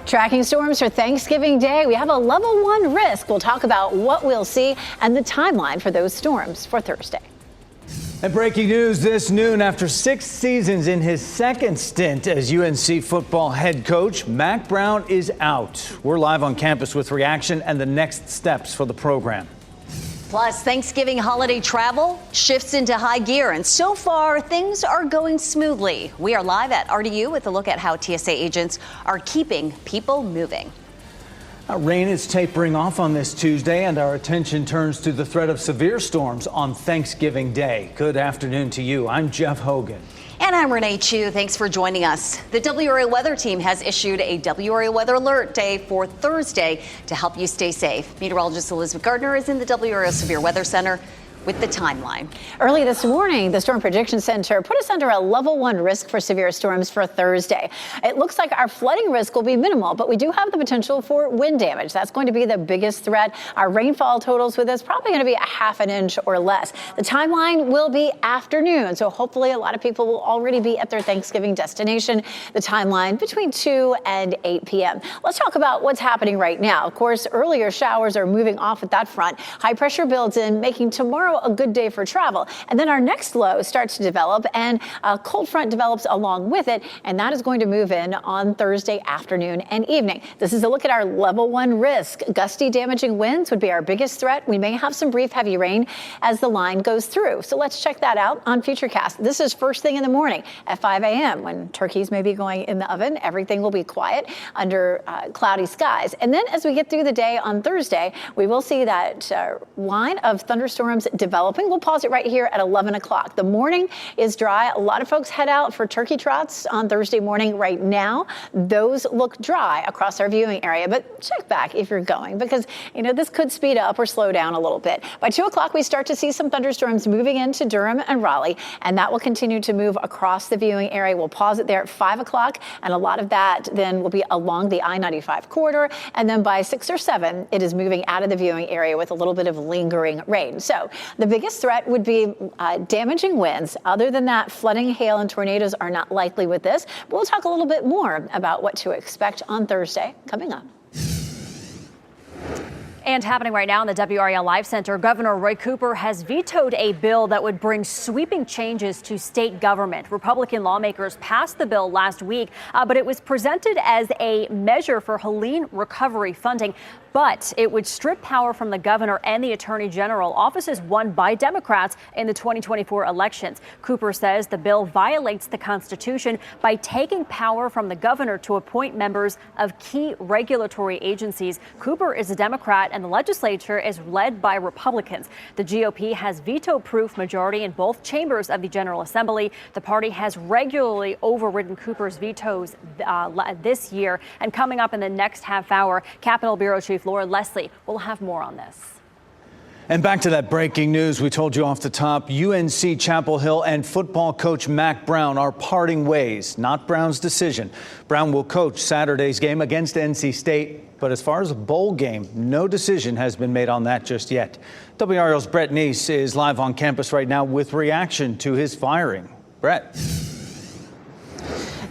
Tracking storms for Thanksgiving Day. We have a level 1 risk. We'll talk about what we'll see and the timeline for those storms for Thursday. And breaking news this noon, after 6 seasons in his second stint as UNC football head coach, Mack Brown is out. We're live on campus with reaction and the next steps for the program. Plus, Thanksgiving holiday travel shifts into high gear, and so far, things are going smoothly. We are live at RDU with a look at how TSA agents are keeping people moving. Rain is tapering off on this Tuesday, and our attention turns to the threat of severe storms on Thanksgiving Day. Good afternoon to you. I'm Jeff Hogan. And I'm Renee Chu. Thanks for joining us. The WRAL weather team has issued a WRAL weather alert day for Thursday to help you stay safe. Meteorologist Elizabeth Gardner is in the WRAL Severe Weather Center with the timeline. Early this morning, the Storm Prediction Center put us under a level 1 risk for severe storms for Thursday. It looks like our flooding risk will be minimal, but we do have the potential for wind damage. That's going to be the biggest threat. Our rainfall totals with this probably going to be a half an inch or less. The timeline will be afternoon, so hopefully a lot of people will already be at their Thanksgiving destination. The timeline between 2 and 8 p.m. Let's talk about what's happening right now. Of course, earlier showers are moving off at that front. High pressure builds in, making tomorrow a good day for travel. And then our next low starts to develop, and a cold front develops along with it, and that is going to move in on Thursday afternoon and evening. This is a look at our level 1 risk. Gusty, damaging winds would be our biggest threat. We may have some brief heavy rain as the line goes through. So let's check that out on Futurecast. This is first thing in the morning at 5 a.m. when turkeys may be going in the oven. Everything will be quiet under cloudy skies. And then as we get through the day on Thursday, we will see that line of thunderstorms developing. We'll pause it right here at 11 o'clock. The morning is dry. A lot of folks head out for turkey trots on Thursday morning right now. Those look dry across our viewing area, but check back if you're going because, this could speed up or slow down a little bit. By 2 o'clock, we start to see some thunderstorms moving into Durham and Raleigh, and that will continue to move across the viewing area. We'll pause it there at 5 o'clock, and a lot of that then will be along the I-95 corridor, and then by 6 or 7, it is moving out of the viewing area with a little bit of lingering rain. So the biggest threat would be damaging winds. Other than that, flooding, hail, and tornadoes are not likely with this. But we'll talk a little bit more about what to expect on Thursday coming up. And happening right now in the WRAL Live Center, Governor Roy Cooper has vetoed a bill that would bring sweeping changes to state government. Republican lawmakers passed the bill last week, but it was presented as a measure for Helene recovery funding. But it would strip power from the governor and the attorney general, offices won by Democrats in the 2024 elections. Cooper says the bill violates the Constitution by taking power from the governor to appoint members of key regulatory agencies. Cooper is a Democrat, and the legislature is led by Republicans. The GOP has veto-proof majority in both chambers of the General Assembly. The party has regularly overridden Cooper's vetoes this year. And coming up in the next half hour, Capitol Bureau Chief Laura Leslie will have more on this. And back to that breaking news we told you off the top. UNC Chapel Hill and football coach Mack Brown are parting ways. Not Brown's decision. Brown will coach Saturday's game against NC State. But as far as a bowl game, no decision has been made on that just yet. WRAL's Brett Neese is live on campus right now with reaction to his firing. Brett.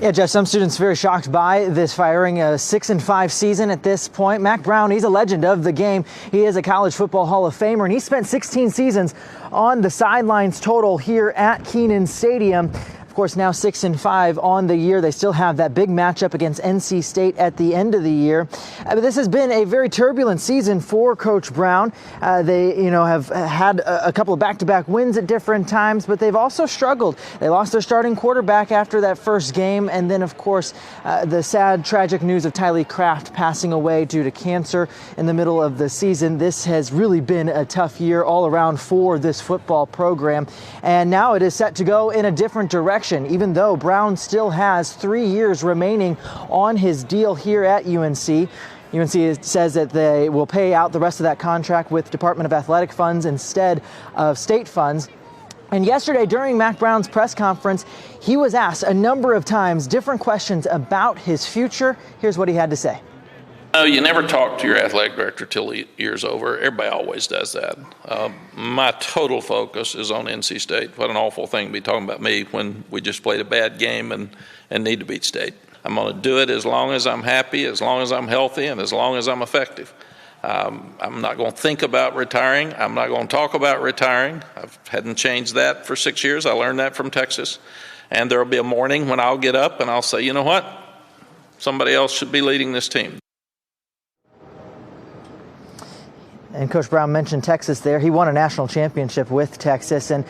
Yeah, Jeff, some students very shocked by this firing. A 6-5 season at this point. Mack Brown, he's a legend of the game. He is a college football Hall of Famer, and he spent 16 seasons on the sidelines total here at Kenan Stadium. Of course, now 6-5 on the year. They still have that big matchup against NC State at the end of the year. But this has been a very turbulent season for Coach Brown. They, have had a couple of back-to-back wins at different times, but they've also struggled. They lost their starting quarterback after that first game, and then, of course, the sad, tragic news of Tylee Kraft passing away due to cancer in the middle of the season. This has really been a tough year all around for this football program, and now it is set to go in a different direction. Even though Brown still has 3 years remaining on his deal here at UNC. UNC says that they will pay out the rest of that contract with Department of Athletic funds instead of state funds. And yesterday during Mack Brown's press conference, he was asked a number of times different questions about his future. Here's what he had to say. No, you never talk to your athletic director till the year's over. Everybody always does that. My total focus is on NC State. What an awful thing to be talking about me when we just played a bad game and need to beat State. I'm going to do it as long as I'm happy, as long as I'm healthy, and as long as I'm effective. I'm not going to think about retiring. I'm not going to talk about retiring. I hadn't changed that for 6 years. I learned that from Texas. And there will be a morning when I'll get up and I'll say, you know what? Somebody else should be leading this team. And Coach Brown mentioned Texas there. He won a national championship with Texas. And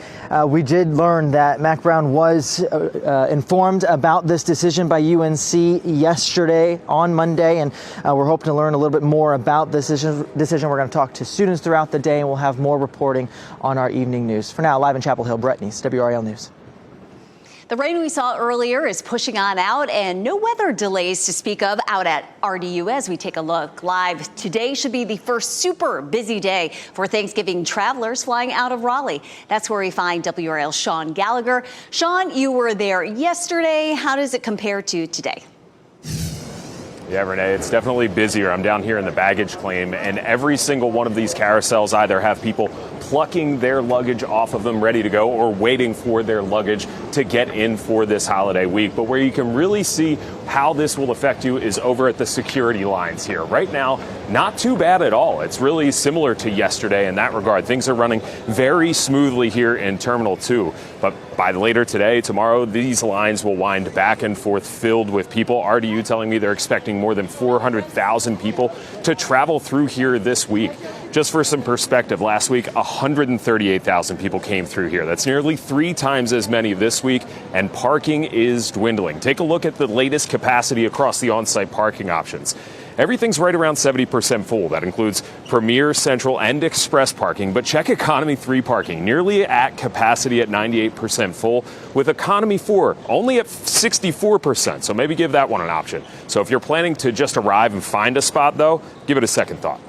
we did learn that Mack Brown was informed about this decision by UNC yesterday on Monday. And we're hoping to learn a little bit more about this decision. We're going to talk to students throughout the day, and we'll have more reporting on our evening news. For now, live in Chapel Hill, Brett Neese, WRAL News. The rain we saw earlier is pushing on out, and no weather delays to speak of out at RDU as we take a look live. Today should be the first super busy day for Thanksgiving travelers flying out of Raleigh. That's where we find WRAL's Sean Gallagher. Sean, you were there yesterday. How does it compare to today? Yeah, Renee, it's definitely busier. I'm down here in the baggage claim, and every single one of these carousels either have people plucking their luggage off of them ready to go or waiting for their luggage to get in for this holiday week. But where you can really see how this will affect you is over at the security lines here. Right now, not too bad at all. It's really similar to yesterday in that regard. Things are running very smoothly here in Terminal 2. But by later today, tomorrow, these lines will wind back and forth filled with people. RDU telling me they're expecting more than 400,000 people to travel through here this week. Just for some perspective, last week, 138,000 people came through here. That's nearly 3 times as many this week, and parking is dwindling. Take a look at the latest capacity across the on-site parking options. Everything's right around 70% full. That includes Premier, Central, and Express parking. But check Economy 3 parking, nearly at capacity at 98% full, with Economy 4 only at 64%. So maybe give that one an option. So if you're planning to just arrive and find a spot, though, give it a second thought.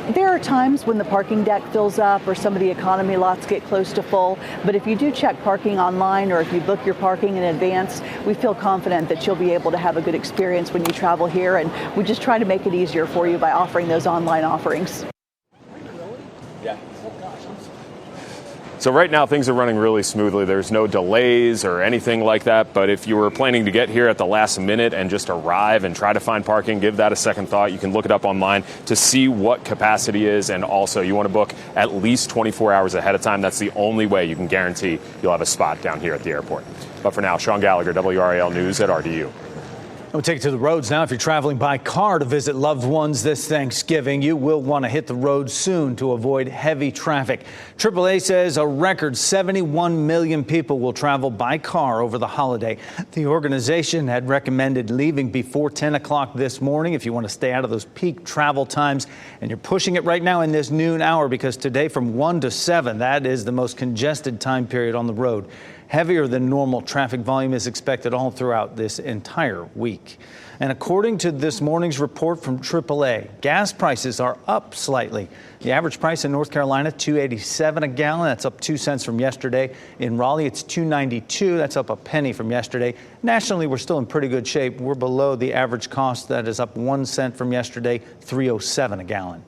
There are times when the parking deck fills up or some of the economy lots get close to full, but if you do check parking online or if you book your parking in advance, we feel confident that you'll be able to have a good experience when you travel here, and we just try to make it easier for you by offering those online offerings. So right now things are running really smoothly. There's no delays or anything like that. But if you were planning to get here at the last minute and just arrive and try to find parking, give that a second thought. You can look it up online to see what capacity is. And also you want to book at least 24 hours ahead of time. That's the only way you can guarantee you'll have a spot down here at the airport. But for now, Sean Gallagher, WRAL News at RDU. We'll take it to the roads now. If you're traveling by car to visit loved ones this Thanksgiving, you will want to hit the road soon to avoid heavy traffic. AAA says a record 71 million people will travel by car over the holiday. The organization had recommended leaving before 10 o'clock this morning if you want to stay out of those peak travel times. And you're pushing it right now in this noon hour because today from 1 to 7, that is the most congested time period on the road. Heavier than normal traffic volume is expected all throughout this entire week. And according to this morning's report from AAA, gas prices are up slightly. The average price in North Carolina, $2.87 a gallon. That's up 2 cents from yesterday. In Raleigh, it's $2.92. That's up a penny from yesterday. Nationally, we're still in pretty good shape. We're below the average cost. That is up 1 cent from yesterday, $3.07 a gallon.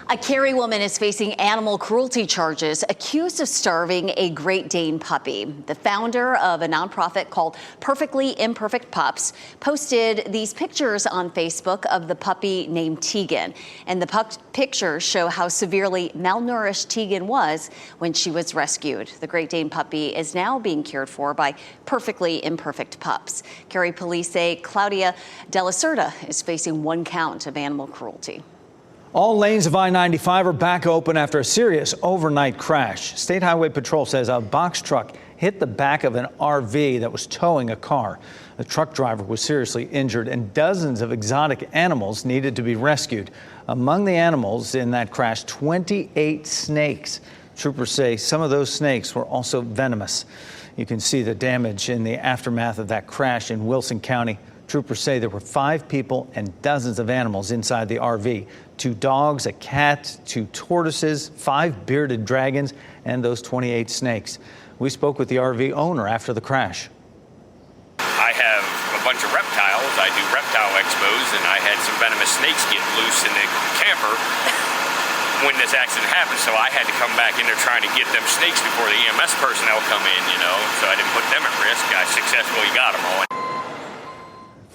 A Cary woman is facing animal cruelty charges, accused of starving a Great Dane puppy. The founder of a nonprofit called Perfectly Imperfect Pups posted these pictures on Facebook of the puppy named Tegan. And the pictures show how severely malnourished Tegan was when she was rescued. The Great Dane puppy is now being cared for by Perfectly Imperfect Pups. Cary police say Claudia Della Cerda is facing 1 count of animal cruelty. All lanes of I-95 are back open after a serious overnight crash. State Highway Patrol says a box truck hit the back of an RV that was towing a car. The truck driver was seriously injured and dozens of exotic animals needed to be rescued. Among the animals in that crash, 28 snakes. Troopers say some of those snakes were also venomous. You can see the damage in the aftermath of that crash in Wilson County. Troopers say there were 5 people and dozens of animals inside the RV. 2 dogs, a cat, 2 tortoises, 5 bearded dragons, and those 28 snakes. We spoke with the RV owner after the crash. I have a bunch of reptiles. I do reptile expos, and I had some venomous snakes get loose in the camper when this accident happened, so I had to come back in there trying to get them snakes before the EMS personnel come in, so I didn't put them at risk. I successfully got them all.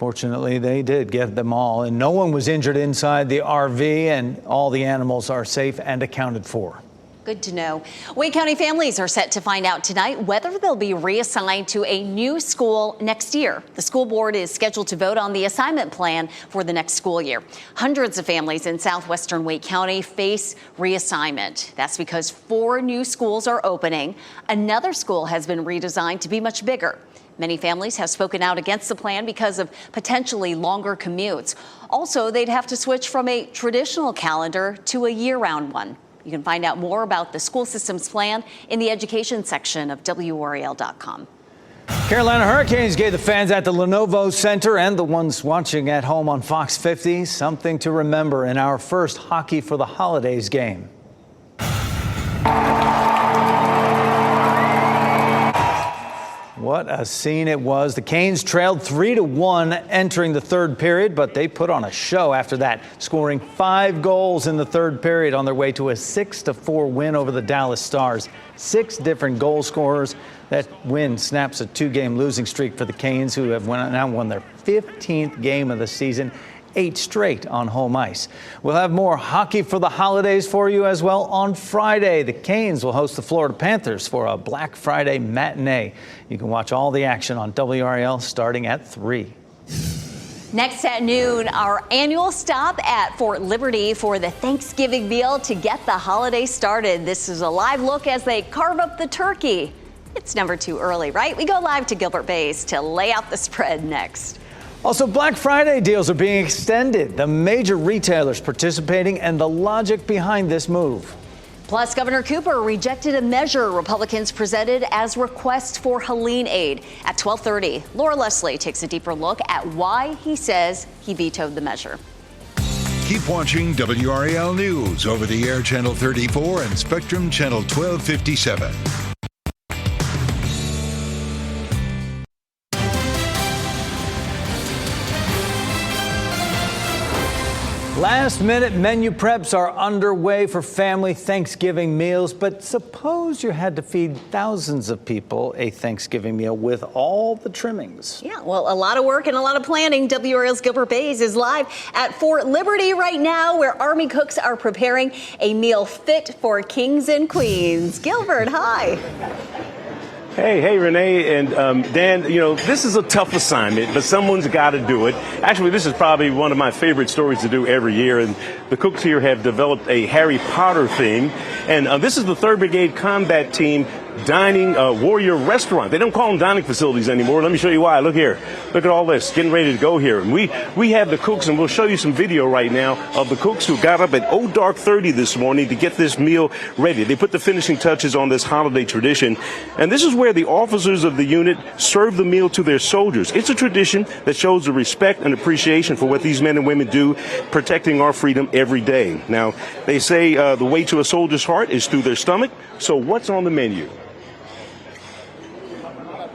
Fortunately, they did get them all, and no one was injured inside the RV, and all the animals are safe and accounted for. Good to know. Wake County families are set to find out tonight whether they'll be reassigned to a new school next year. The school board is scheduled to vote on the assignment plan for the next school year. Hundreds of families in southwestern Wake County face reassignment. That's because 4 new schools are opening. Another school has been redesigned to be much bigger. Many families have spoken out against the plan because of potentially longer commutes. Also, they'd have to switch from a traditional calendar to a year-round one. You can find out more about the school system's plan in the education section of WRAL.com. Carolina Hurricanes gave the fans at the Lenovo Center and the ones watching at home on Fox 50 something to remember in our first Hockey for the Holidays game. What a scene it was. The Canes trailed 3-1 entering the third period, but they put on a show after that, scoring 5 goals in the third period on their way to a 6-4 win over the Dallas Stars. 6 different goal scorers. That win snaps a 2-game losing streak for the Canes, who have now won their 15th game of the season. 8 straight on home ice. We'll have more Hockey for the Holidays for you as well on Friday. The Canes will host the Florida Panthers for a Black Friday matinee. You can watch all the action on WRAL starting at 3. Next at noon, our annual stop at Fort Liberty for the Thanksgiving meal to get the holiday started. This is a live look as they carve up the turkey. It's never too early, right? We go live to Gilbert Bays to lay out the spread next. Also, Black Friday deals are being extended. The major retailers participating and the logic behind this move. Plus, Governor Cooper rejected a measure Republicans presented as request for Helene aid. At 12:30, Laura Leslie takes a deeper look at why he says he vetoed the measure. Keep watching WRAL News over the air Channel 34 and Spectrum Channel 1257. Last-minute menu preps are underway for family Thanksgiving meals, but suppose you had to feed thousands of people a Thanksgiving meal with all the trimmings. Yeah, well, a lot of work and a lot of planning. WRAL's Gilbert Bays is live at Fort Liberty right now, where Army cooks are preparing a meal fit for kings and queens. Gilbert, hi. Hey, Renee and Dan, this is a tough assignment, but someone's got to do it. Actually, this is probably one of my favorite stories to do every year, and the cooks here have developed a Harry Potter theme, and this is the 3rd Brigade Combat Team dining warrior restaurant. They don't call them dining facilities anymore. Let me show you why. Look here. Look at all this. Getting ready to go here. And we have the cooks, and we'll show you some video right now of the cooks who got up at dark 30 this morning to get this meal ready. They put the finishing touches on this holiday tradition. And this is where the officers of the unit serve the meal to their soldiers. It's a tradition that shows the respect and appreciation for what these men and women do, protecting our freedom every day. Now, they say the way to a soldier's heart is through their stomach. So what's on the menu?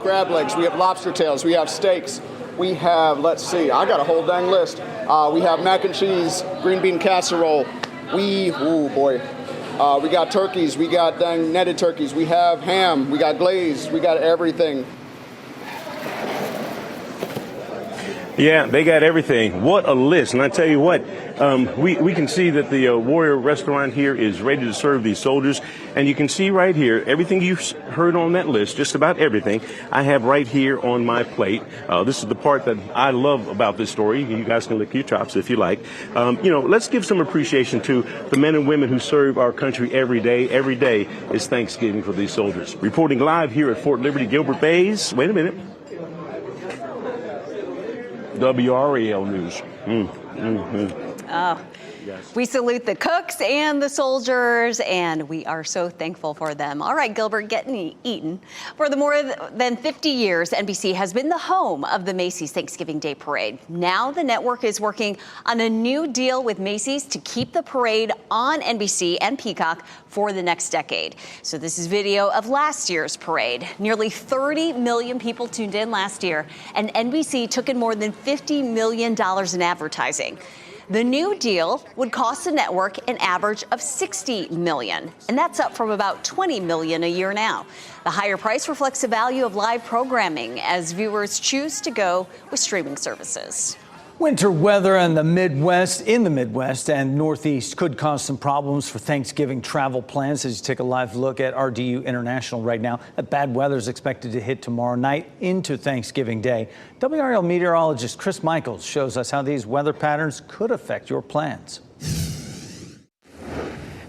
Crab legs, we have lobster tails, we have steaks, we have, let's see, I got a whole dang list. We have mac and cheese, green bean casserole, we got turkeys, we got dang netted turkeys, we have ham, we got glaze, we got everything. Yeah, they got everything. What a list. And I tell you what, we can see that the Warrior restaurant here is ready to serve these soldiers. And you can see right here, everything you heard on that list, just about everything, I have right here on my plate. This is the part that I love about this story. You guys can lick your chops if you like. Let's give some appreciation to the men and women who serve our country every day. Every day is Thanksgiving for these soldiers. Reporting live here at Fort Liberty, Gilbert Bays. Wait a minute. WRAL News. Oh, we salute the cooks and the soldiers, and we are so thankful for them. All right, Gilbert, getting eaten. For the more than 50 years, NBC has been the home of the Macy's Thanksgiving Day Parade. Now the network is working on a new deal with Macy's to keep the parade on NBC and Peacock for the next decade. So this is video of last year's parade. Nearly 30 million people tuned in last year, and NBC took in more than $50 million in advertising. The new deal would cost the network an average of $60 million, and that's up from about $20 million a year now. The higher price reflects the value of live programming as viewers choose to go with streaming services. Winter weather in the Midwest and Northeast could cause some problems for Thanksgiving travel plans as you take a live look at RDU International right now. That bad weather is expected to hit tomorrow night into Thanksgiving Day. WRAL meteorologist Chris Michaels shows us how these weather patterns could affect your plans.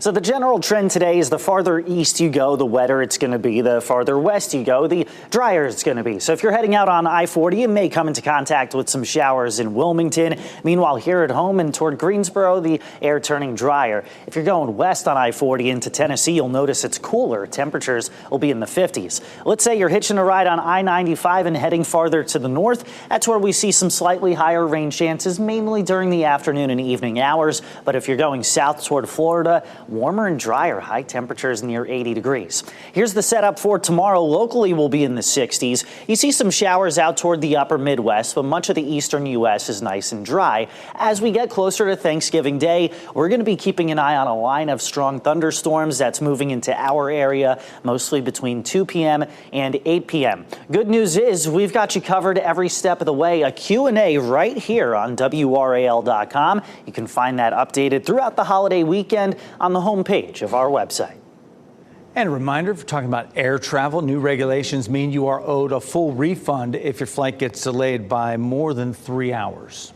So the general trend today is the farther east you go, the wetter it's going to be. The farther west you go, the drier it's going to be. So if you're heading out on I-40, you may come into contact with some showers in Wilmington. Meanwhile, here at home and toward Greensboro, the air turning drier. If you're going west on I-40 into Tennessee, you'll notice it's cooler. Temperatures will be in the 50s. Let's say you're hitching a ride on I-95 and heading farther to the north. That's where we see some slightly higher rain chances, mainly during the afternoon and evening hours. But if you're going south toward Florida, warmer and drier, high temperatures near 80 degrees. Here's the setup for tomorrow. Locally, we'll be in the 60s. You see some showers out toward the upper Midwest, but much of the eastern U.S. is nice and dry. As we get closer to Thanksgiving Day, we're going to be keeping an eye on a line of strong thunderstorms that's moving into our area, mostly between 2 p.m. and 8 p.m. Good news is we've got you covered every step of the way. A Q&A right here on WRAL.com. You can find that updated throughout the holiday weekend on the homepage of our website. And a reminder, if we're talking about air travel, new regulations mean you are owed a full refund if your flight gets delayed by more than 3 hours.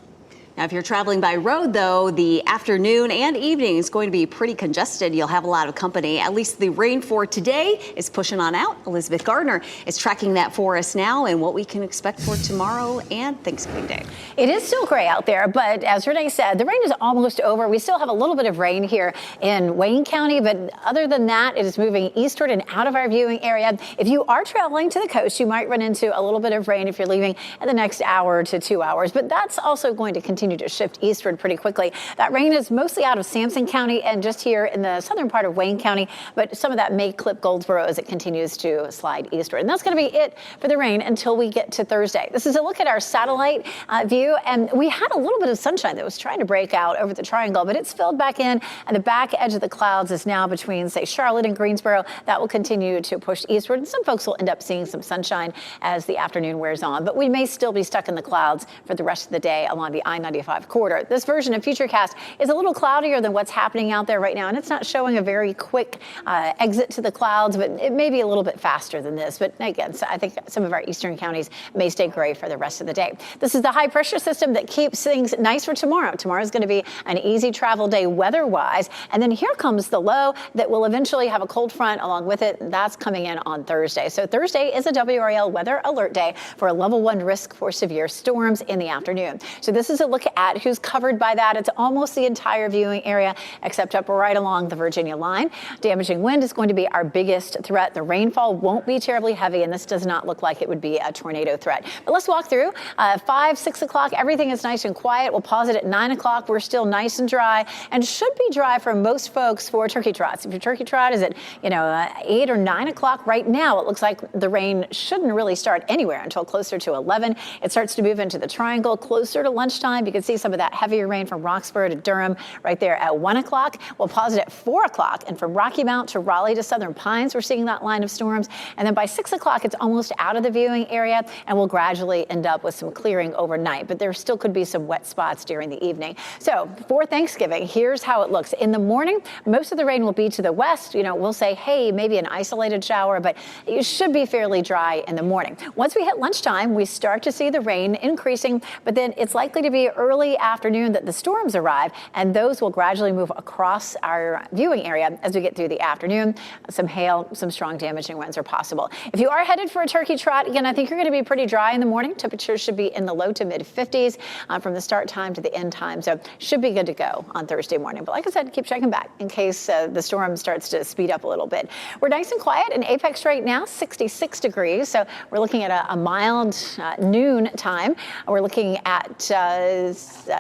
Now, if you're traveling by road, though, the afternoon and evening is going to be pretty congested. You'll have a lot of company. At least the rain for today is pushing on out. Elizabeth Gardner is tracking that for us now and what we can expect for tomorrow and Thanksgiving Day. It is still gray out there, but as Renee said, the rain is almost over. We still have a little bit of rain here in Wayne County, but other than that, it is moving eastward and out of our viewing area. If you are traveling to the coast, you might run into a little bit of rain if you're leaving in the next hour to 2 hours, but that's also going to continue to shift eastward pretty quickly. That rain is mostly out of Sampson County and just here in the southern part of Wayne County, but some of that may clip Goldsboro as it continues to slide eastward. And that's going to be it for the rain until we get to Thursday. This is a look at our satellite view, and we had a little bit of sunshine that was trying to break out over the triangle, but it's filled back in, and the back edge of the clouds is now between, say, Charlotte and Greensboro. That will continue to push eastward, and some folks will end up seeing some sunshine as the afternoon wears on, but we may still be stuck in the clouds for the rest of the day along the I-95 corridor. This version of Futurecast is a little cloudier than what's happening out there right now, and it's not showing a very quick exit to the clouds, but it may be a little bit faster than this. But again, so I think some of our eastern counties may stay gray for the rest of the day. This is the high pressure system that keeps things nice for tomorrow. Tomorrow is going to be an easy travel day weather-wise, and then here comes the low that will eventually have a cold front along with it. That's coming in on Thursday. So Thursday is a WRAL weather alert day for a level 1 risk for severe storms in the afternoon. So this is a look at who's covered by that. It's almost the entire viewing area except up right along the Virginia line. Damaging wind is going to be our biggest threat. The rainfall won't be terribly heavy, and this does not look like it would be a tornado threat. But let's walk through 5, 6 o'clock. Everything is nice and quiet. We'll pause it at 9 o'clock. We're still nice and dry and should be dry for most folks for turkey trots. If your turkey trot is at 8 or 9 o'clock right now, it looks like the rain shouldn't really start anywhere until closer to 11. It starts to move into the triangle closer to lunchtime. You can see some of that heavier rain from Roxborough to Durham right there at 1 o'clock. We'll pause it at 4 o'clock. And from Rocky Mount to Raleigh to Southern Pines, we're seeing that line of storms. And then by 6 o'clock, it's almost out of the viewing area, and we'll gradually end up with some clearing overnight. But there still could be some wet spots during the evening. So for Thanksgiving, here's how it looks. In the morning, most of the rain will be to the west. We'll say, hey, maybe an isolated shower, but it should be fairly dry in the morning. Once we hit lunchtime, we start to see the rain increasing, but then it's likely to be early afternoon that the storms arrive, and those will gradually move across our viewing area as we get through the afternoon. Some hail, some strong damaging winds are possible. If you are headed for a turkey trot, again, I think you're going to be pretty dry in the morning. Temperatures should be in the low to mid 50s from the start time to the end time, so should be good to go on Thursday morning. But like I said, keep checking back in case the storm starts to speed up a little bit. We're nice and quiet in Apex right now, 66 degrees, so we're looking at a mild noon time. We're looking at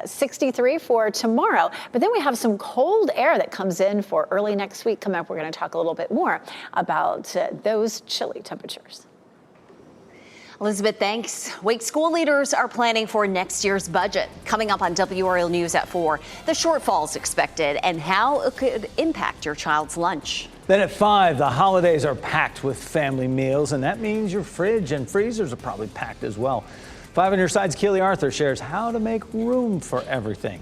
63 for tomorrow, but then we have some cold air that comes in for early next week. Coming up, we're going to talk a little bit more about those chilly temperatures. Elizabeth, thanks. Wake school leaders are planning for next year's budget. Coming up on WRAL News at 4, the shortfalls expected and how it could impact your child's lunch. Then at 5, the holidays are packed with family meals, and that means your fridge and freezers are probably packed as well. 5 on your side's Keely Arthur shares how to make room for everything.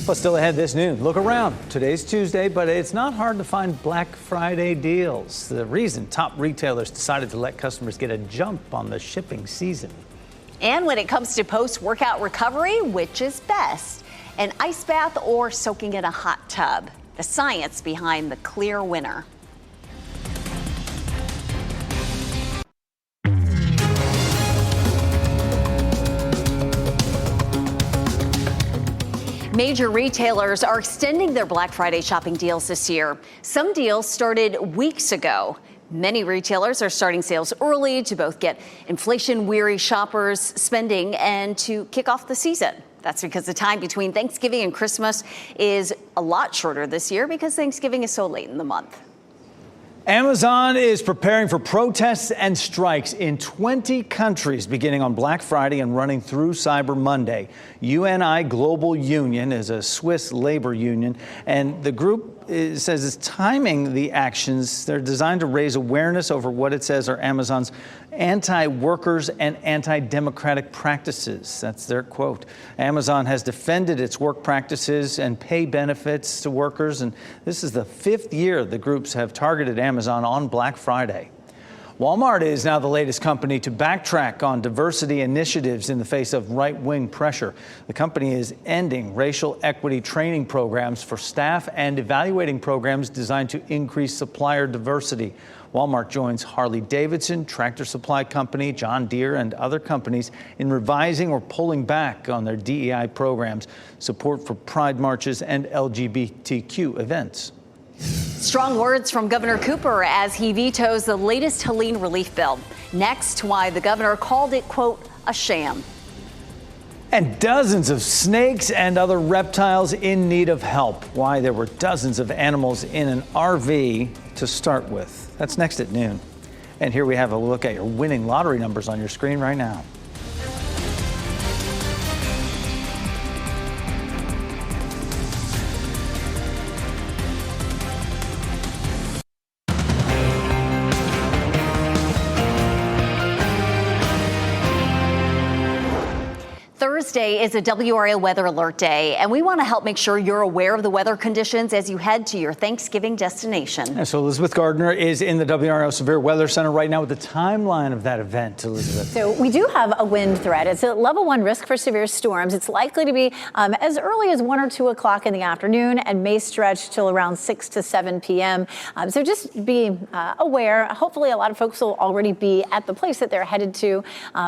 Plus, still ahead this noon, look around. Today's Tuesday, but it's not hard to find Black Friday deals. The reason top retailers decided to let customers get a jump on the shipping season. And when it comes to post-workout recovery, which is best? An ice bath or soaking in a hot tub? The science behind the clear winner. Major retailers are extending their Black Friday shopping deals this year. Some deals started weeks ago. Many retailers are starting sales early to both get inflation-weary shoppers spending and to kick off the season. That's because the time between Thanksgiving and Christmas is a lot shorter this year because Thanksgiving is so late in the month. Amazon is preparing for protests and strikes in 20 countries beginning on Black Friday and running through Cyber Monday. UNI Global Union is a Swiss labor union, and the group says it's timing the actions. They're designed to raise awareness over what it says are Amazon's anti-workers and anti-democratic practices. That's their quote. Amazon has defended its work practices and pay benefits to workers, and this is the 5th year the groups have targeted Amazon on Black Friday. Walmart is now the latest company to backtrack on diversity initiatives in the face of right-wing pressure. The company is ending racial equity training programs for staff and evaluating programs designed to increase supplier diversity. Walmart joins Harley-Davidson, Tractor Supply Company, John Deere, and other companies in revising or pulling back on their DEI programs, support for pride marches, and LGBTQ events. Strong words from Governor Cooper as he vetoes the latest Helene relief bill. Next, why the governor called it, quote, a sham. And dozens of snakes and other reptiles in need of help. Why there were dozens of animals in an RV to start with. That's next at noon. And here we have a look at your winning lottery numbers on your screen right now. Thursday is a WRAL weather alert day, and we want to help make sure you're aware of the weather conditions as you head to your Thanksgiving destination. And so Elizabeth Gardner is in the WRAL Severe Weather Center right now with the timeline of that event. Elizabeth. So we do have a wind threat. It's a level 1 risk for severe storms. It's likely to be as early as 1 or 2 o'clock in the afternoon and may stretch till around 6 to 7 p.m. So just be aware. Hopefully a lot of folks will already be at the place that they're headed to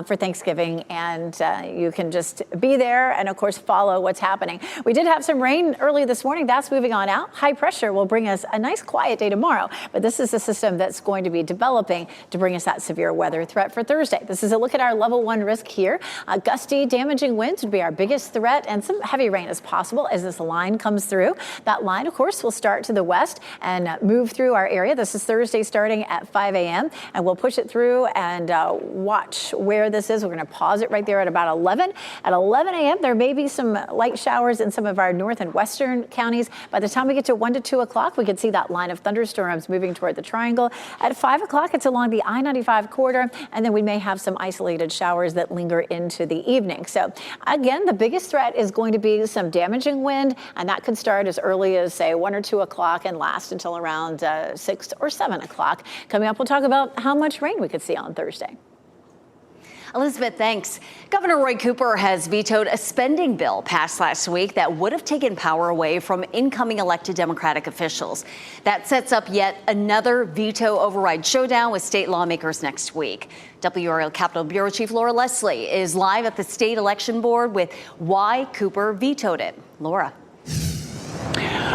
for Thanksgiving, and you can just be there and, of course, follow what's happening. We did have some rain early this morning. That's moving on out. High pressure will bring us a nice quiet day tomorrow, but this is a system that's going to be developing to bring us that severe weather threat for Thursday. This is a look at our level 1 risk here. Gusty, damaging winds would be our biggest threat, and some heavy rain is possible as this line comes through. That line, of course, will start to the west and move through our area. This is Thursday starting at 5 a.m., and we'll push it through and watch where this is. We're going to pause it right there at about 11. At 11 a.m., there may be some light showers in some of our north and western counties. By the time we get to 1 to 2 o'clock, we can see that line of thunderstorms moving toward the triangle. At 5 o'clock, it's along the I-95 corridor, and then we may have some isolated showers that linger into the evening. So again, the biggest threat is going to be some damaging wind, and that could start as early as, say, 1 or 2 o'clock and last until around 6 or 7 o'clock. Coming up, we'll talk about how much rain we could see on Thursday. Elizabeth, thanks. Governor Roy Cooper has vetoed a spending bill passed last week that would have taken power away from incoming elected Democratic officials. That sets up yet another veto override showdown with state lawmakers next week. WRAL Capitol Bureau Chief Laura Leslie is live at the state election board with why Cooper vetoed it. Laura.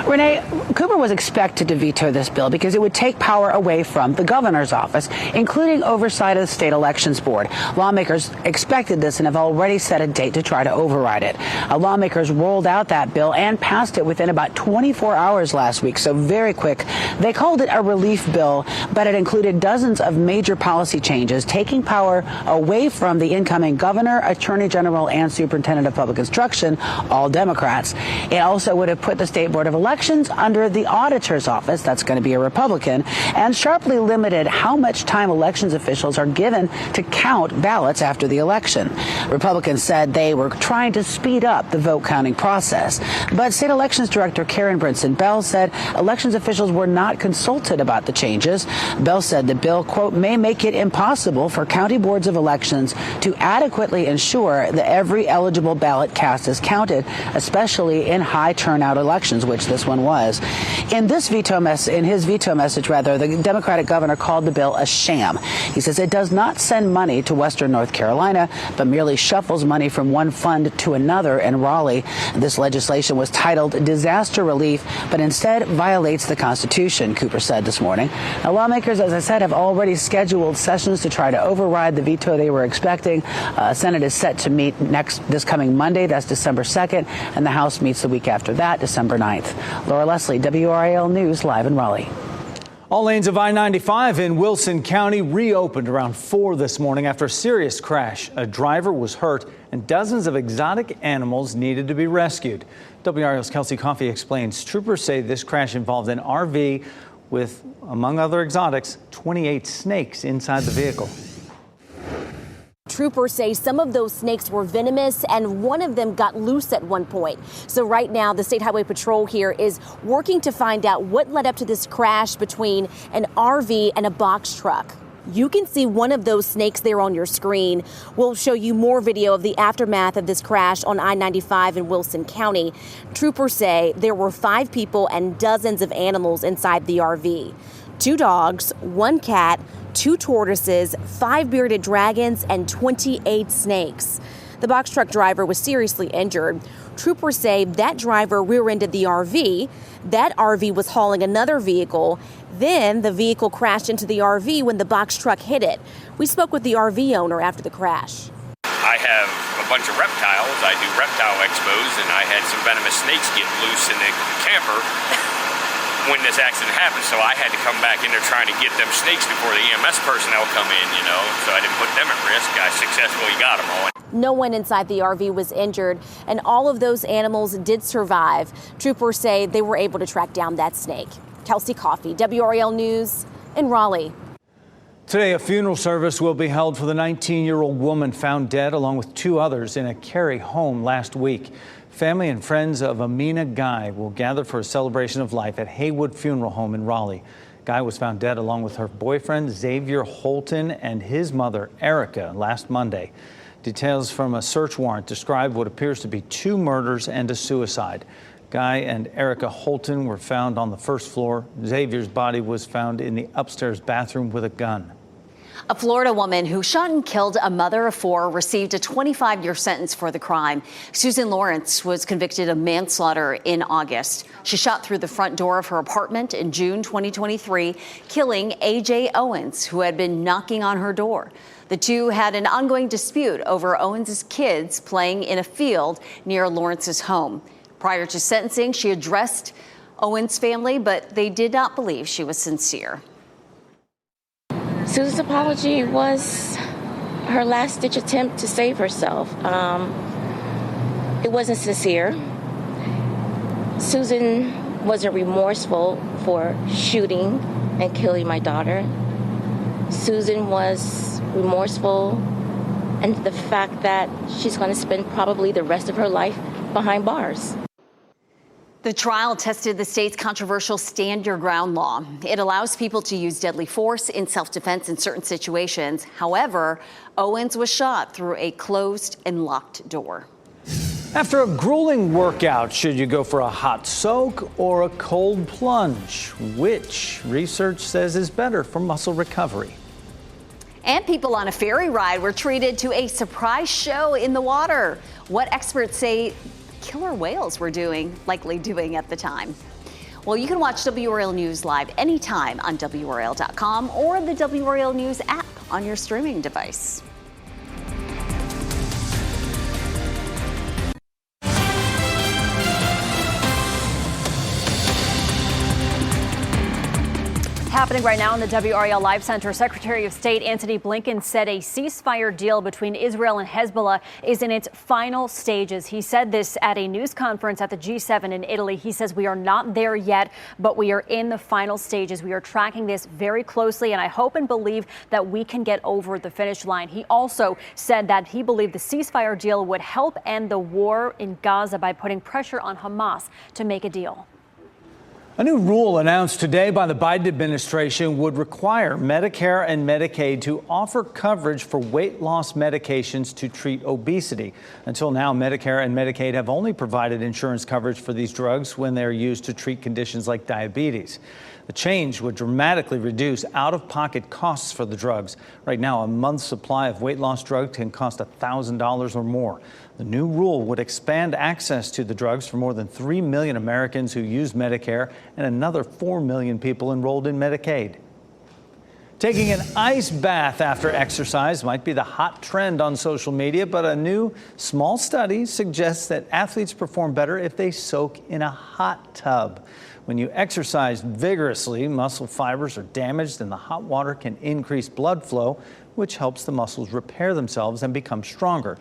Renee, Cooper was expected to veto this bill because it would take power away from the governor's office, including oversight of the state elections board. Lawmakers expected this and have already set a date to try to override it. Lawmakers rolled out that bill and passed it within about 24 hours last week, so very quick. They called it a relief bill, but it included dozens of major policy changes, taking power away from the incoming governor, attorney general, and superintendent of public instruction, all Democrats. It also would have put the state board of elections under the auditor's office, that's going to be a Republican, and sharply limited how much time elections officials are given to count ballots after the election. Republicans said they were trying to speed up the vote counting process. But state elections director Karen Brinson Bell said elections officials were not consulted about the changes. Bell said the bill, quote, may make it impossible for county boards of elections to adequately ensure that every eligible ballot cast is counted, especially in high turnout elections, which this one was. In his veto message, the Democratic governor called the bill a sham. He says it does not send money to Western North Carolina, but merely shuffles money from one fund to another in Raleigh. This legislation was titled disaster relief, but instead violates the Constitution, Cooper said this morning. Now, lawmakers, as I said, have already scheduled sessions to try to override the veto they were expecting. Senate is set to meet this coming Monday, that's December 2nd, and the House meets the week after that, December 9th. Laura Leslie, WRAL News, live in Raleigh. All lanes of I-95 in Wilson County reopened around 4 this morning after a serious crash. A driver was hurt and dozens of exotic animals needed to be rescued. WRAL's Kelsey Coffey explains. Troopers say this crash involved an RV with, among other exotics, 28 snakes inside the vehicle. Troopers say some of those snakes were venomous and one of them got loose at one point. So right now, the State Highway Patrol here is working to find out what led up to this crash between an RV and a box truck. You can see one of those snakes there on your screen. We'll show you more video of the aftermath of this crash on I-95 in Wilson County. Troopers say there were 5 people and dozens of animals inside the RV. 2 dogs, 1 cat, 2 tortoises, 5 bearded dragons, and 28 snakes. The box truck driver was seriously injured. Troopers say that driver rear-ended the RV. That RV was hauling another vehicle. Then the vehicle crashed into the RV when the box truck hit it. We spoke with the RV owner after the crash. I have a bunch of reptiles. I do reptile expos, and I had some venomous snakes get loose in the camper when this accident happened, so I had to come back in there trying to get them snakes before the EMS personnel come in, so I didn't put them at risk. I successfully got them all. No one inside the RV was injured, and all of those animals did survive. Troopers say they were able to track down that snake. Kelsey Coffey, WRAL News in Raleigh. Today, a funeral service will be held for the 19-year-old woman found dead along with 2 others in a Cary home last week. Family and friends of Amina Guy will gather for a celebration of life at Haywood Funeral Home in Raleigh. Guy was found dead along with her boyfriend, Xavier Holton, and his mother, Erica, last Monday. Details from a search warrant describe what appears to be 2 murders and a suicide. Guy and Erica Holton were found on the first floor. Xavier's body was found in the upstairs bathroom with a gun. A Florida woman who shot and killed a mother of 4 received a 25-year sentence for the crime. Susan Lawrence was convicted of manslaughter in August. She shot through the front door of her apartment in June 2023, killing A.J. Owens, who had been knocking on her door. The two had an ongoing dispute over Owens' kids playing in a field near Lawrence's home. Prior to sentencing, she addressed Owens' family, but they did not believe she was sincere. Susan's apology was her last-ditch attempt to save herself. It wasn't sincere. Susan wasn't remorseful for shooting and killing my daughter. Susan was remorseful and the fact that she's going to spend probably the rest of her life behind bars. The trial tested the state's controversial Stand Your Ground law. It allows people to use deadly force in self-defense in certain situations. However, Owens was shot through a closed and locked door. After a grueling workout, should you go for a hot soak or a cold plunge? Which research says is better for muscle recovery? And people on a ferry ride were treated to a surprise show in the water. What experts say killer whales were likely doing at the time. Well, you can watch WRAL News live anytime on WRAL.com or the WRAL News app on your streaming device. Happening right now in the WRAL Live Center, Secretary of State Antony Blinken said a ceasefire deal between Israel and Hezbollah is in its final stages. He said this at a news conference at the G7 in Italy. He says, we are not there yet, but we are in the final stages. We are tracking this very closely, and I hope and believe that we can get over the finish line. He also said that he believed the ceasefire deal would help end the war in Gaza by putting pressure on Hamas to make a deal. A new rule announced today by the Biden administration would require Medicare and Medicaid to offer coverage for weight loss medications to treat obesity. Until now, Medicare and Medicaid have only provided insurance coverage for these drugs when they're used to treat conditions like diabetes. The change would dramatically reduce out-of-pocket costs for the drugs. Right now, a month's supply of weight loss drugs can cost $1,000 or more. The new rule would expand access to the drugs for more than 3 million Americans who use Medicare and another 4 million people enrolled in Medicaid. Taking an ice bath after exercise might be the hot trend on social media, but a new small study suggests that athletes perform better if they soak in a hot tub. When you exercise vigorously, muscle fibers are damaged and the hot water can increase blood flow, which helps the muscles repair themselves and become stronger.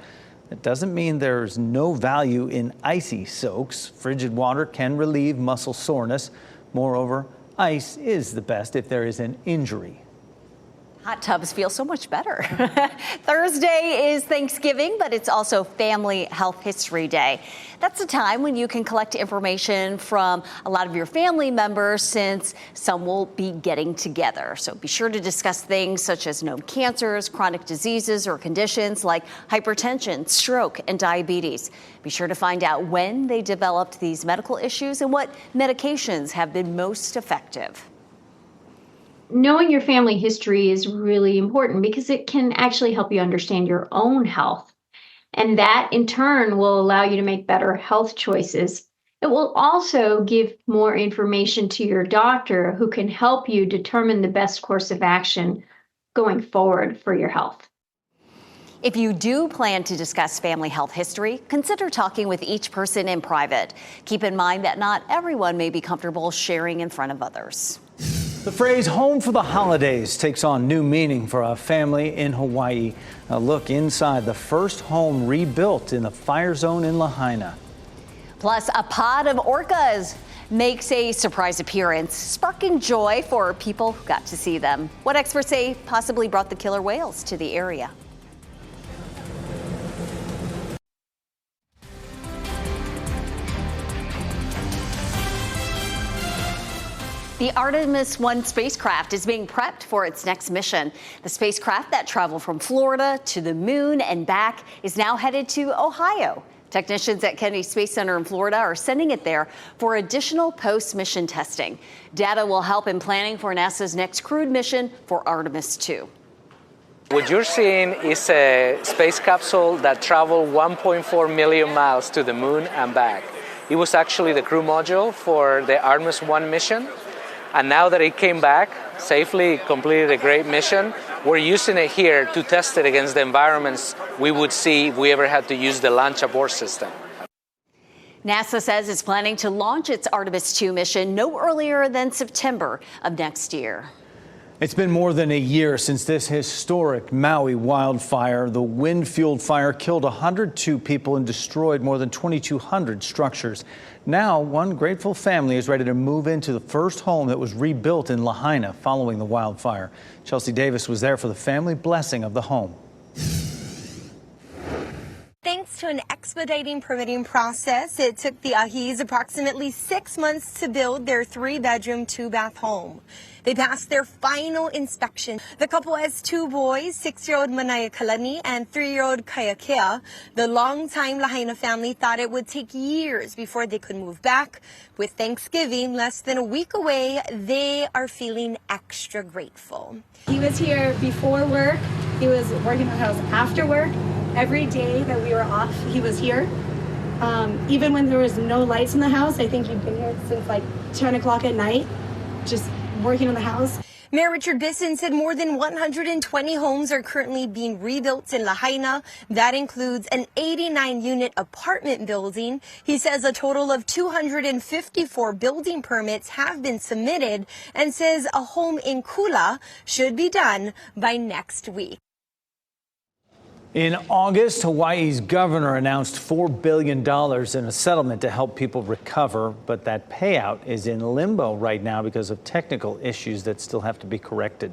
It doesn't mean there's no value in icy soaks. Frigid water can relieve muscle soreness. Moreover, ice is the best if there is an injury. Hot tubs feel so much better. Thursday is Thanksgiving, but it's also Family Health History Day. That's a time when you can collect information from a lot of your family members since some will be getting together. So be sure to discuss things such as known cancers, chronic diseases, or conditions like hypertension, stroke, and diabetes. Be sure to find out when they developed these medical issues and what medications have been most effective. Knowing your family history is really important because it can actually help you understand your own health. And that in turn will allow you to make better health choices. It will also give more information to your doctor who can help you determine the best course of action going forward for your health. If you do plan to discuss family health history, consider talking with each person in private. Keep in mind that not everyone may be comfortable sharing in front of others. The phrase home for the holidays takes on new meaning for a family in Hawaii. A look inside the first home rebuilt in the fire zone in Lahaina. Plus, a pod of orcas makes a surprise appearance, sparking joy for people who got to see them. What experts say possibly brought the killer whales to the area. The Artemis 1 spacecraft is being prepped for its next mission. The spacecraft that traveled from Florida to the moon and back is now headed to Ohio. Technicians at Kennedy Space Center in Florida are sending it there for additional post-mission testing. Data will help in planning for NASA's next crewed mission for Artemis 2. What you're seeing is a space capsule that traveled 1.4 million miles to the moon and back. It was actually the crew module for the Artemis 1 mission. And now that it came back, safely completed a great mission, we're using it here to test it against the environments we would see if we ever had to use the launch abort system. NASA says it's planning to launch its Artemis 2 mission no earlier than September of next year. It's been more than a year since this historic Maui wildfire. The wind-fueled fire killed 102 people and destroyed more than 2,200 structures. Now, one grateful family is ready to move into the first home that was rebuilt in Lahaina following the wildfire. Chelsea Davis was there for the family blessing of the home. Thanks to an expediting permitting process, it took the Ahis approximately 6 months to build their 3-bedroom, 2-bath home. They passed their final inspection. The couple has 2 boys, 6-year-old Manaya Kalani and 3-year-old Kayakea. The longtime Lahaina family thought it would take years before they could move back. With Thanksgiving less than a week away, they are feeling extra grateful. He was here before work. He was working on the house after work. Every day that we were off, he was here. Even when there was no lights in the house, I think you've been here since like 10 o'clock at night, just working on the house. Mayor Richard Bisson said more than 120 homes are currently being rebuilt in Lahaina. That includes an 89-unit apartment building. He says a total of 254 building permits have been submitted and says a home in Kula should be done by next week. In August, Hawaii's governor announced $4 billion in a settlement to help people recover, but that payout is in limbo right now because of technical issues that still have to be corrected.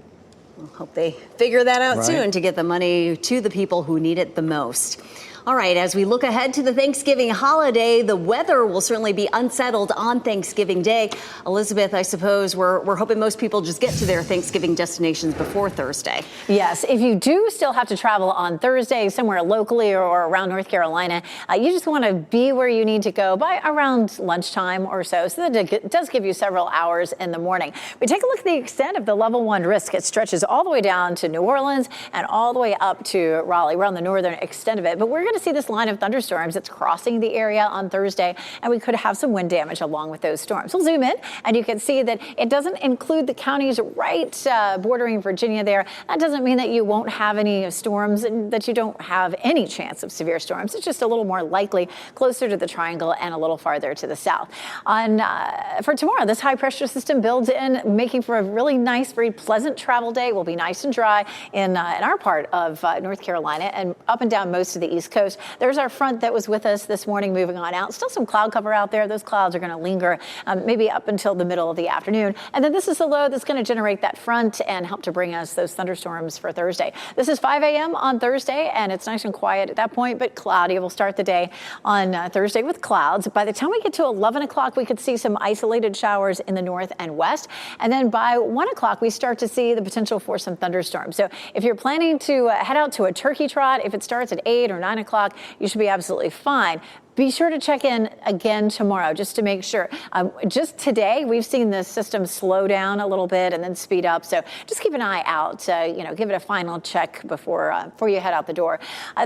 We'll hope they figure that out Right. soon to get the money to the people who need it the most. All right, as we look ahead to the Thanksgiving holiday, the weather will certainly be unsettled on Thanksgiving Day. Elizabeth, I suppose we're hoping most people just get to their Thanksgiving destinations before Thursday. Yes, if you do still have to travel on Thursday somewhere locally or around North Carolina, you just want to be where you need to go by around lunchtime or so. So that it does give you several hours in the morning. We take a look at the extent of the level 1 risk. It stretches all the way down to New Orleans and all the way up to Raleigh. We're on the northern extent of it, but we're going to see this line of thunderstorms that's crossing the area on Thursday, and we could have some wind damage along with those storms. We'll zoom in, and you can see that it doesn't include the counties right bordering Virginia there. That doesn't mean that you won't have any storms and that you don't have any chance of severe storms. It's just a little more likely closer to the triangle and a little farther to the south. For tomorrow, this high pressure system builds in, making for a really nice, very pleasant travel day. It will be nice and dry in our part of North Carolina and up and down most of the East Coast. There's our front that was with us this morning moving on out. Still some cloud cover out there. Those clouds are going to linger maybe up until the middle of the afternoon. And then this is the low that's going to generate that front and help to bring us those thunderstorms for Thursday. This is 5 a.m. on Thursday, and it's nice and quiet at that point, but cloudy. We'll start the day on Thursday with clouds. By the time we get to 11 o'clock, we could see some isolated showers in the north and west. And then by 1 o'clock, we start to see the potential for some thunderstorms. So if you're planning to head out to a turkey trot, if it starts at 8 or 9 o'clock, you should be absolutely fine. Be sure to check in again tomorrow just to make sure. Just today, we've seen the system slow down a little bit and then speed up. So just keep an eye out. Give it a final check before you head out the door.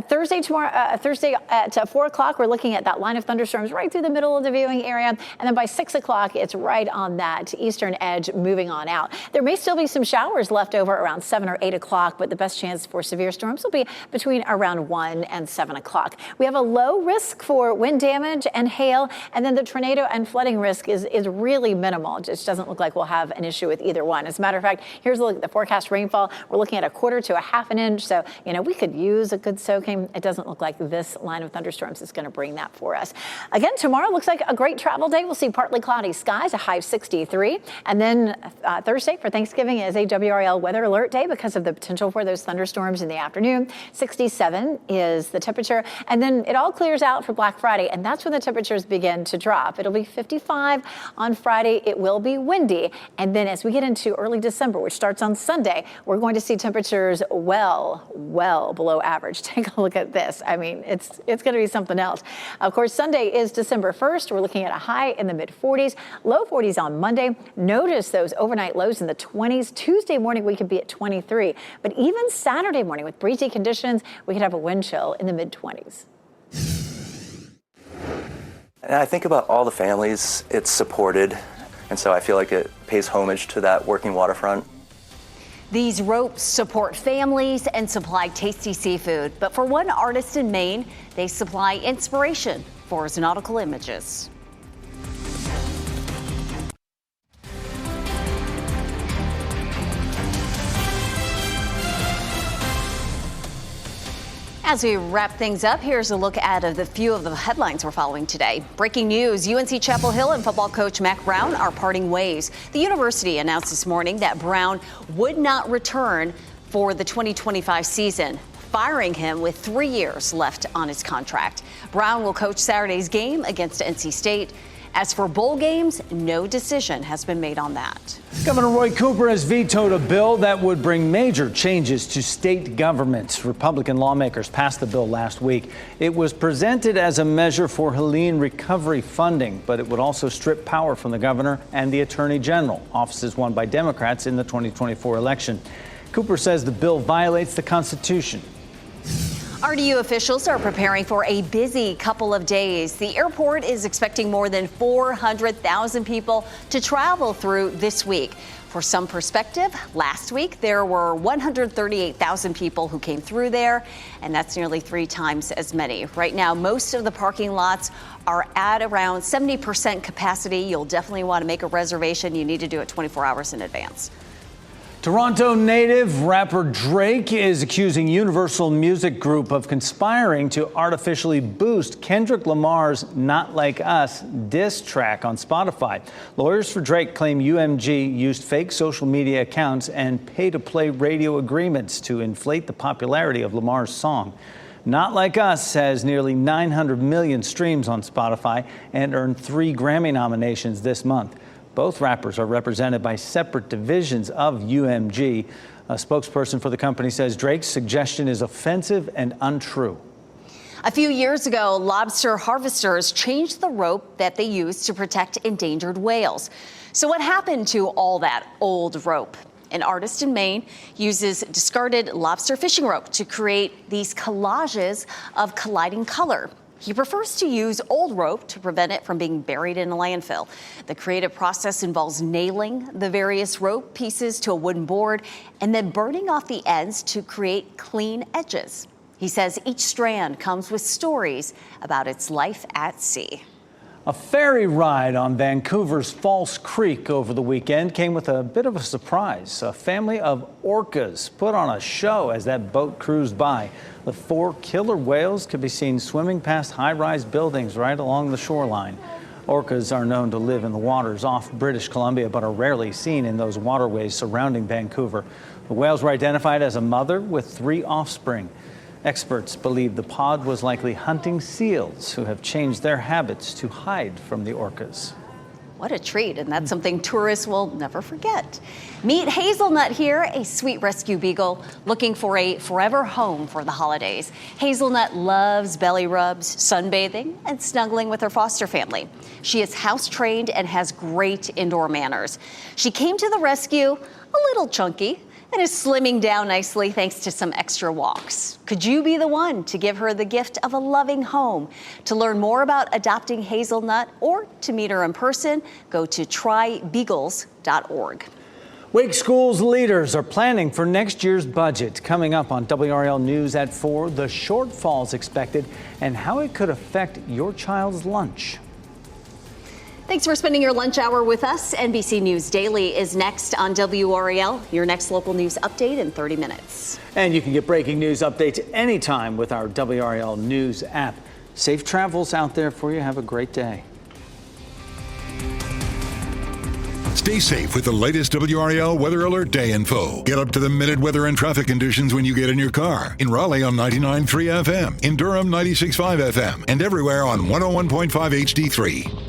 Thursday at 4 o'clock, we're looking at that line of thunderstorms right through the middle of the viewing area. And then by 6 o'clock, it's right on that eastern edge moving on out. There may still be some showers left over around 7 or 8 o'clock, but the best chance for severe storms will be between around 1 and 7 o'clock. We have a low risk for wind damage and hail, and then the tornado and flooding risk is really minimal. It just doesn't look like we'll have an issue with either one. As a matter of fact, here's a look at the forecast rainfall. We're looking at 1/4 to 1/2 inch, so we could use a good soaking. It doesn't look like this line of thunderstorms is going to bring that for us. Again, tomorrow looks like a great travel day. We'll see partly cloudy skies, a high of 63, and then Thursday for Thanksgiving is a WRAL weather alert day because of the potential for those thunderstorms in the afternoon. 67 is the temperature, and then it all clears out for Black Friday, and that's when the temperatures begin to drop. It'll be 55 on Friday. It will be windy. And then as we get into early December, which starts on Sunday, we're going to see temperatures well below average. Take a look at this. I mean, it's going to be something else. Of course, Sunday is December 1st. We're looking at a high in the mid-40s, low 40s on Monday. Notice those overnight lows in the 20s. Tuesday morning, we could be at 23. But even Saturday morning with breezy conditions, we could have a wind chill in the mid-20s. And I think about all the families it's supported, and so I feel like it pays homage to that working waterfront. These ropes support families and supply tasty seafood. But for one artist in Maine, they supply inspiration for his nautical images. As we wrap things up, here's a look at a few of the headlines we're following today. Breaking news, UNC Chapel Hill and football coach Mack Brown are parting ways. The university announced this morning that Brown would not return for the 2025 season, firing him with 3 years left on his contract. Brown will coach Saturday's game against NC State. As for bowl games, no decision has been made on that. Governor Roy Cooper has vetoed a bill that would bring major changes to state governments. Republican lawmakers passed the bill last week. It was presented as a measure for Helene recovery funding, but it would also strip power from the governor and the attorney general, offices won by Democrats in the 2024 election. Cooper says the bill violates the Constitution. RDU officials are preparing for a busy couple of days. The airport is expecting more than 400,000 people to travel through this week. For some perspective, last week there were 138,000 people who came through there, and that's nearly 3 times as many. Right now, most of the parking lots are at around 70% capacity. You'll definitely want to make a reservation. You need to do it 24 hours in advance. Toronto native rapper Drake is accusing Universal Music Group of conspiring to artificially boost Kendrick Lamar's Not Like Us diss track on Spotify. Lawyers for Drake claim UMG used fake social media accounts and pay-to-play radio agreements to inflate the popularity of Lamar's song. Not Like Us has nearly 900 million streams on Spotify and earned 3 Grammy nominations this month. Both rappers are represented by separate divisions of UMG. A spokesperson for the company says Drake's suggestion is offensive and untrue. A few years ago, lobster harvesters changed the rope that they use to protect endangered whales. So what happened to all that old rope? An artist in Maine uses discarded lobster fishing rope to create these collages of colliding color. He prefers to use old rope to prevent it from being buried in a landfill. The creative process involves nailing the various rope pieces to a wooden board and then burning off the ends to create clean edges. He says each strand comes with stories about its life at sea. A ferry ride on Vancouver's False Creek over the weekend came with a bit of a surprise. A family of orcas put on a show as that boat cruised by. The 4 killer whales could be seen swimming past high-rise buildings right along the shoreline. Orcas are known to live in the waters off British Columbia, but are rarely seen in those waterways surrounding Vancouver. The whales were identified as a mother with 3 offspring. Experts believe the pod was likely hunting seals who have changed their habits to hide from the orcas. What a treat, and that's something tourists will never forget. Meet Hazelnut here, a sweet rescue beagle looking for a forever home for the holidays. Hazelnut loves belly rubs, sunbathing, and snuggling with her foster family. She is house trained and has great indoor manners. She came to the rescue a little chunky and is slimming down nicely thanks to some extra walks. Could you be the one to give her the gift of a loving home? To learn more about adopting Hazelnut or to meet her in person, go to trybeagles.org. Wake Schools leaders are planning for next year's budget. Coming up on WRAL News at 4, the shortfalls expected and how it could affect your child's lunch. Thanks for spending your lunch hour with us. NBC News Daily is next on WRAL, your next local news update in 30 minutes. And you can get breaking news updates anytime with our WRAL News app. Safe travels out there for you. Have a great day. Stay safe with the latest WRAL Weather Alert Day info. Get up to the minute weather and traffic conditions when you get in your car. In Raleigh on 99.3 FM, in Durham 96.5 FM, and everywhere on 101.5 HD3.